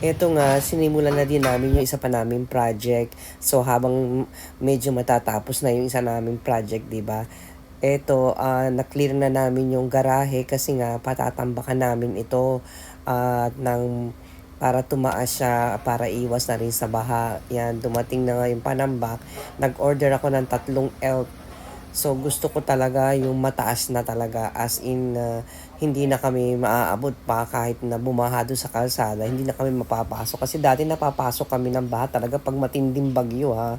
Eto nga, sinimulan na din namin yung isa pa naming project. So, habang medyo matatapos na yung isa naming project, 'di ba? Eto, na-clear na namin yung garahe kasi nga patatambakan namin ito ng para tumaas siya, para iwas na rin sa baha. Yan, dumating na nga yung panambak. Nag-order ako ng 3 elk. So gusto ko talaga yung mataas na talaga, as in hindi na kami maaabot pa kahit na bumaha doon sa kalsada, hindi na kami mapapasok. Kasi dati napapasok kami ng baha talaga pag matinding bagyo ha.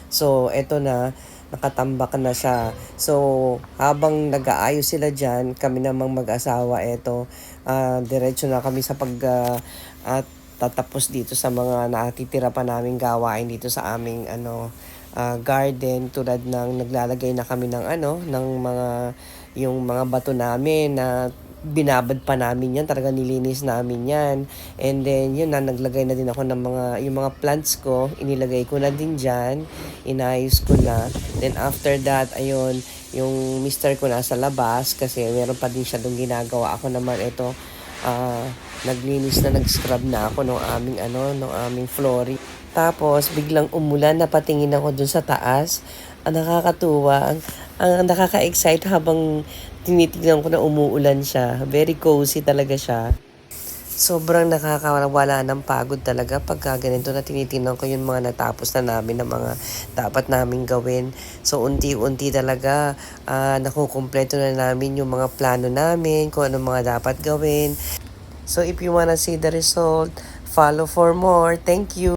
So eto na, nakatambak na siya. So habang nag-aayos sila dyan, kami namang mag-asawa, eto, diretso na kami sa at tatapos dito sa mga natitira pa naming gawain dito sa aming garden, tulad ng naglalagay na kami ng ng yung mga bato namin na binabad pa namin yan, talaga nilinis namin yan. And then yun na, naglagay na din ako ng yung mga plants ko, inilagay ko na din dyan, inayos ko na. Then after that, ayun, yung mister ko nasa labas kasi meron pa din siya doon ginagawa. Ako naman ito, naglinis na, nag-scrub na ako ng aming flooring. Tapos biglang umulan, napatingin ako dun sa taas. Ang nakakatuwa, ang nakaka-excite habang tinitignan ko na umuulan siya. Very cozy talaga siya. Sobrang nakakawala ng pagod talaga pagka ganito na tinitingnan ko yung mga natapos na namin, na mga dapat namin gawin. So unti-unti talaga nakukumpleto na namin yung mga plano namin, kung ano mga dapat gawin. So if you wanna see the result, follow for more. Thank you.